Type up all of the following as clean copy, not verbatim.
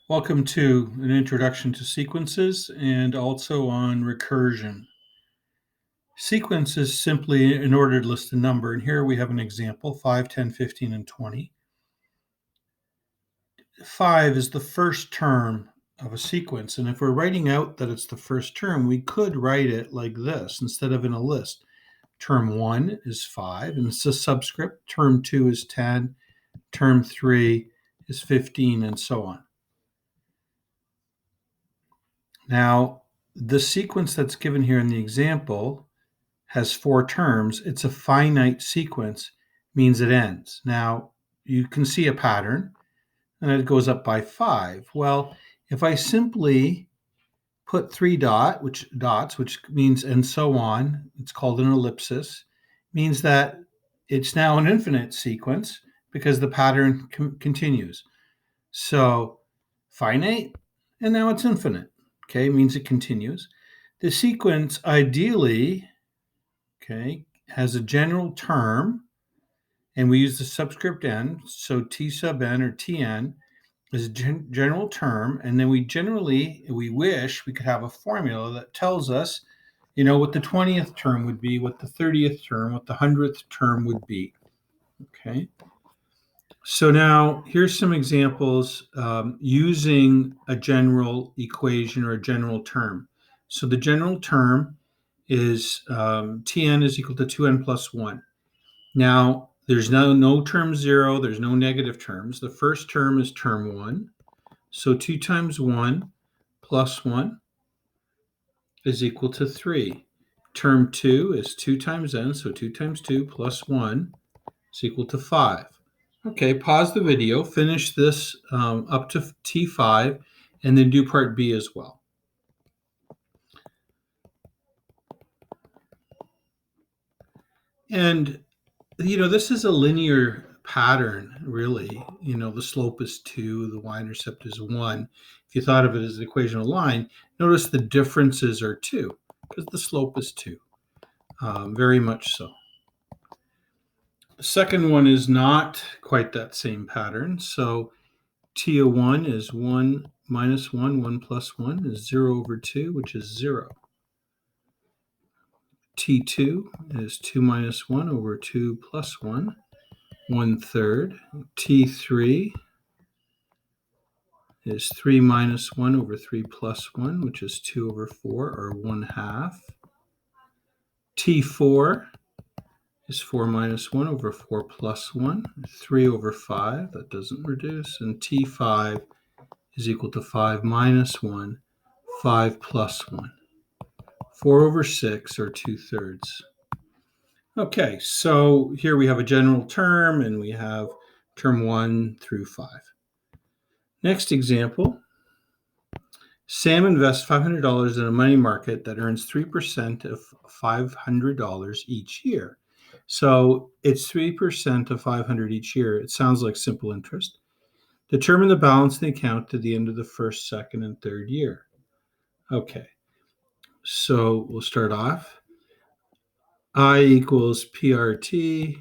Welcome to an introduction to sequences and also on recursion. Sequence is simply an ordered list of number, and here we have an example, 5, 10, 15, and 20. 5 is the first term of a sequence, and if we're writing out that it's the first term, we could write it like this instead of in a list. Term 1 is 5, and it's a subscript. Term 2 is 10. Term 3 is 15, and so on. Now, the sequence that's given here in the example has 4 terms. It's a finite sequence, means it ends. Now, you can see a pattern, and it goes up by 5. Well, if I simply put 3 dots, which means and so on, it's called an ellipsis, means that it's now an infinite sequence because the pattern continues. So, finite, and now it's infinite. Okay, means it continues. The sequence ideally, has a general term, and we use the subscript n, so t sub n or tn is a general term, and then we wish we could have a formula that tells us, what the 20th term would be, what the 30th term, what the 100th term would be. Okay. So now here's some examples using a general equation or a general term. So the general term is Tn is equal to 2n plus 1. Now, there's no term 0. There's no negative terms. The first term is term 1. So 2 times 1 plus 1 is equal to 3. Term 2 is 2 times n. So 2 times 2 plus 1 is equal to 5. Okay, pause the video, finish this up to T5, and then do part B as well. And, this is a linear pattern, really. The slope is 2, the y-intercept is 1. If you thought of it as an equation of a line, notice the differences are 2, because the slope is 2, very much so. The second one is not quite that same pattern. So T of 1 is 1 minus 1, 1 plus 1 is 0 over 2, which is 0. T2 is 2 minus 1 over 2 plus 1, 1/3. T3 is 3 minus 1 over 3 plus 1, which is 2 over 4, or 1/2. T4 is 4 minus 1 over 4 plus 1, 3 over 5, that doesn't reduce, and T5 is equal to 5 minus 1, 5 plus 1. 4 over 6, or 2/3. Okay, so here we have a general term, and we have term 1 through 5. Next example. Sam invests $500 in a money market that earns 3% of $500 each year. So it's 3% of 500 each year. It sounds like simple interest. Determine the balance in the account to the end of the first, second, and third year. Okay, so we'll start off. I equals PRT,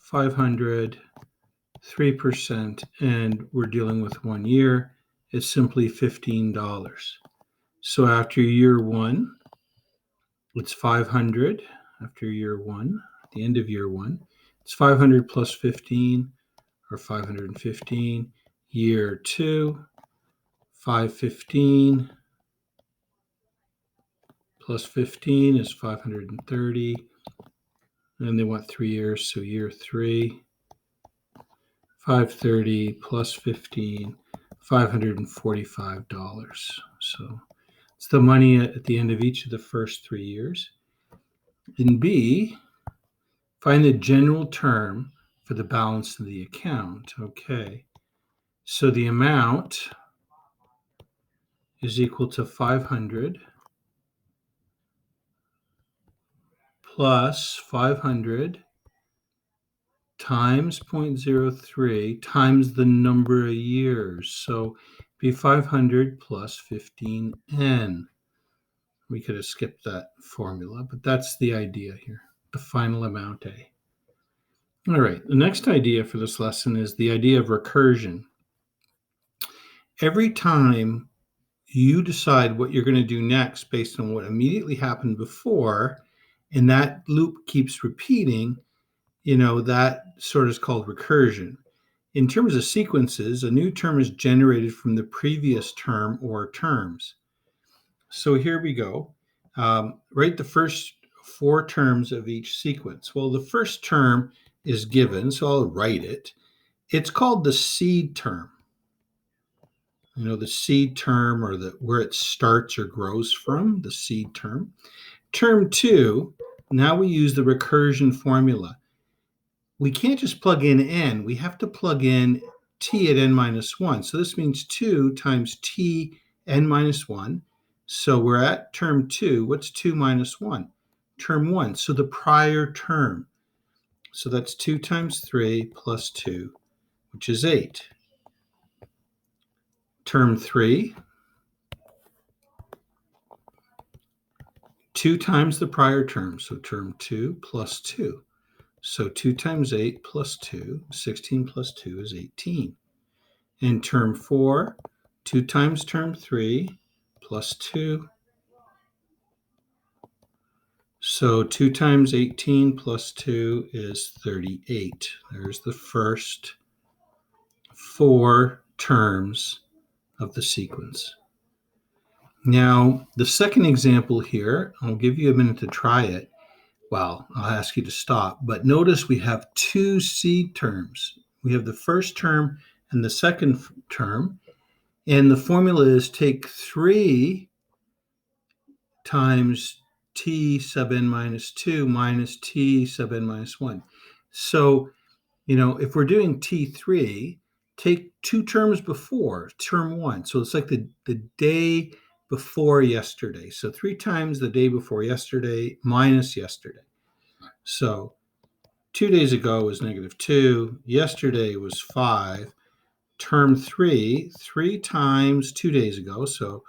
500, 3%, and we're dealing with 1 year. It's simply $15. So after year 1, it's 500. After year 1, at the end of year 1, it's 500 plus 15, or 515. Year 2, 515 plus 15 is 530. And they want 3 years, so year 3, 530 plus 15, $545. So it's the money at the end of each of the first 3 years. In B, find the general term for the balance of the account. Okay, so the amount is equal to 500 plus 500 times 0.03 times the number of years. So be 500 plus 15n. We could have skipped that formula, but that's the idea here, the final amount A. All right, the next idea for this lesson is the idea of recursion. Every time you decide what you're going to do next based on what immediately happened before, and that loop keeps repeating, that sort is called recursion. In terms of sequences, a new term is generated from the previous term or terms. So here we go. Write the first 4 terms of each sequence. Well, the first term is given, so I'll write it. It's called the seed term. The seed term, or where it starts or grows from, the seed term. Term 2, now we use the recursion formula. We can't just plug in n, we have to plug in t at n minus 1. So this means 2 times t n minus 1. So we're at term 2. What's 2 minus 1? Term 1. So the prior term. So that's 2 times 3 plus 2, which is 8. Term 3. 2 times the prior term. So term 2 plus 2. So 2 times 8 plus 2, 16 plus 2 is 18. And term 4, 2 times term 3 plus 2. So 2 times 18 plus 2 is 38. There's the first 4 terms of the sequence. Now, the second example here, I'll give you a minute to try it. Well, I'll ask you to stop. But notice we have 2 seed terms. We have the first term and the second term. And the formula is take 3 times t sub n minus 2 minus t sub n minus 1. So, if we're doing t3, take 2 terms before, term 1. So it's like the day before yesterday. So 3 times the day before yesterday minus yesterday. So 2 days ago was -2. Yesterday was 5. Term 3, 3 times 2 days ago. So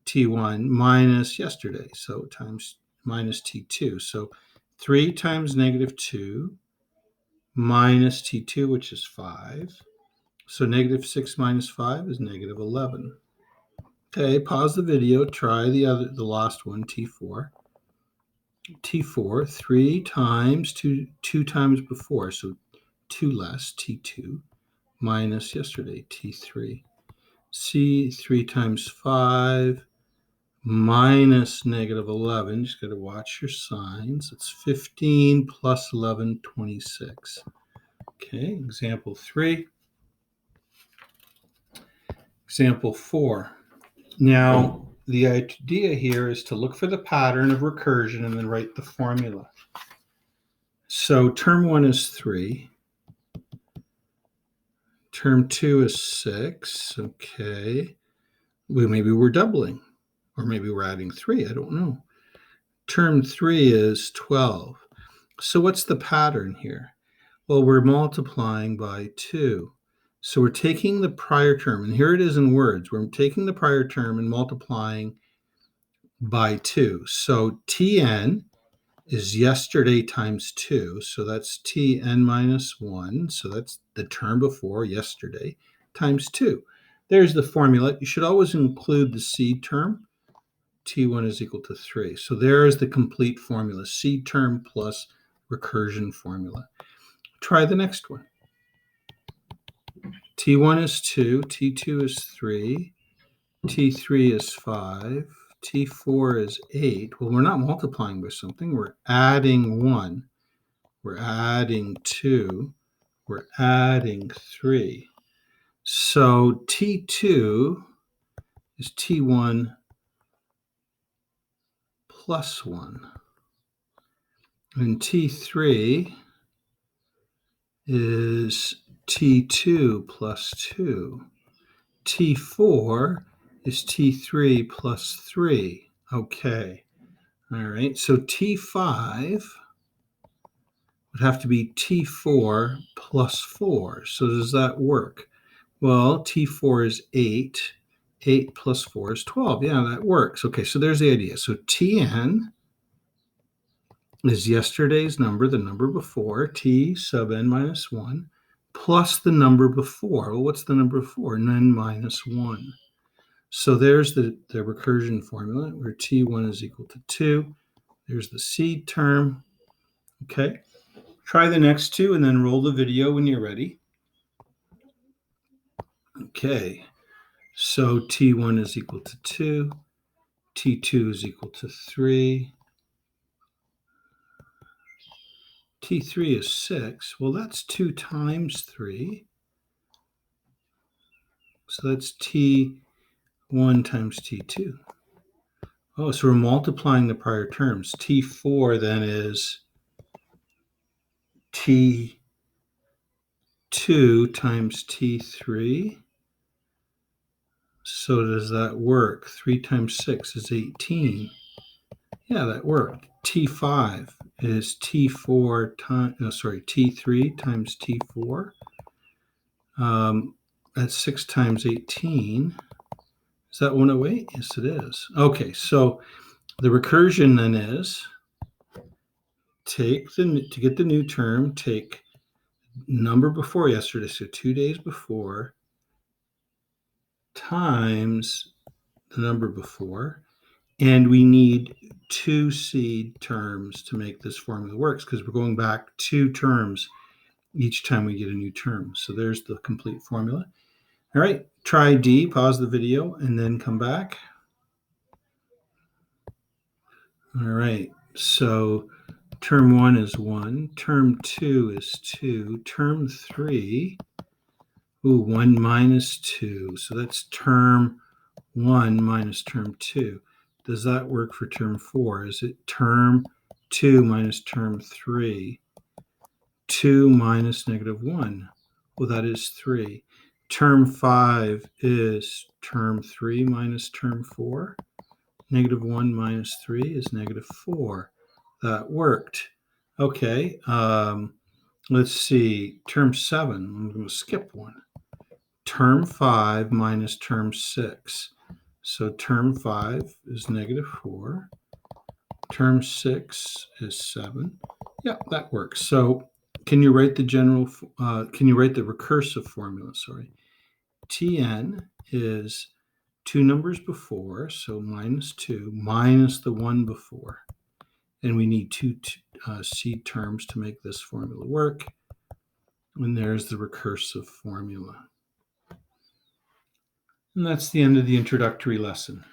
T1 minus yesterday. So times minus T2. So 3 times -2 minus T2, which is 5. So -6 minus 5 is -11. Okay, pause the video. Try the last one, T4. T4, 3 times 2 times before, so 2 less, T2, minus yesterday, T3. C, 3 times 5, minus -11. Just got to watch your signs. It's 15 plus 11, 26. Okay, example 3. Example 4. Now, the idea here is to look for the pattern of recursion and then write the formula. So term 1 is 3. Term 2 is 6. Okay. Maybe we're doubling, or maybe we're adding 3. I don't know. Term 3 is 12. So what's the pattern here? Well, we're multiplying by 2. So we're taking the prior term, and here it is in words. We're taking the prior term and multiplying by 2. So Tn is yesterday times 2. So that's Tn minus 1. So that's the term before yesterday times 2. There's the formula. You should always include the seed term. T1 is equal to 3. So there is the complete formula, seed term plus recursion formula. Try the next one. T1 is 2, T2 is 3, T3 is 5, T4 is 8. Well, we're not multiplying by something. We're adding 1. We're adding 2. We're adding 3. So T2 is T1 plus 1. And T3 is T2 plus 2. T4 is T3 plus 3. Okay. All right. So T5 would have to be T4 plus 4. So does that work? Well, T4 is 8. 8 plus 4 is 12. Yeah, that works. Okay, so there's the idea. So Tn is yesterday's number, the number before, T sub n minus 1, plus the number before. Well, what's the number before? N minus 1. So there's the recursion formula where T1 is equal to 2. There's the seed term. Okay. Try the next two and then roll the video when you're ready. Okay. So T1 is equal to 2. T2 is equal to 3. T3 is 6. Well, that's 2 times 3. So that's T1 times T2. Oh, so we're multiplying the prior terms. T4 then is T2 times T3. So does that work? 3 times 6 is 18. Yeah, that worked. T5 is T3 times T4. That's 6 times 18. Is that 108? Yes, it is. Okay, so the recursion then is to get the new term, take number before yesterday, so 2 days before, times the number before, and we need 2 seed terms to make this formula work because we're going back 2 terms each time we get a new term. So there's the complete formula. All right, try D, pause the video, and then come back. All right, so term 1 is 1, term 2 is 2, term 3, 1 minus 2. So that's term 1 minus term 2. Does that work for term 4? Is it term 2 minus term 3? 2 minus negative 1. Well, that is 3. Term 5 is term 3 minus term 4. Negative 1 minus 3 is negative 4. That worked. Okay, let's see. Term 7, I'm going to skip one. Term 5 minus term 6. So term 5 is negative 4. Term 6 is 7. Yeah, that works. So can you write the recursive formula? Sorry. Tn is 2 numbers before, so minus 2, minus the 1 before. And we need 2 seed terms to make this formula work. And there's the recursive formula. And that's the end of the introductory lesson.